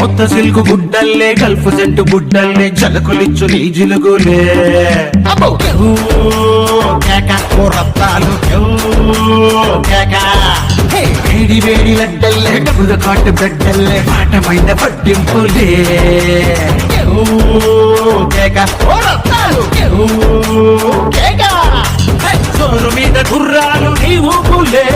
కొత్త silk గుడ్డల్లే Gulf scent గుడ్డల్లే జలకులిచ్చు నీ జిలుగులే అబ్బో కేహూ కేక ఓ రత్తాలు కేక వేడి వేడి లడ్డల్లే డబ్బుల కాటు బెడ్డల్లే పాటమైన పట్టింపులే కేహూ కేక ఓ రత్తాలు కేక జోరు మీద గుర్రాలు నీ ఊపులే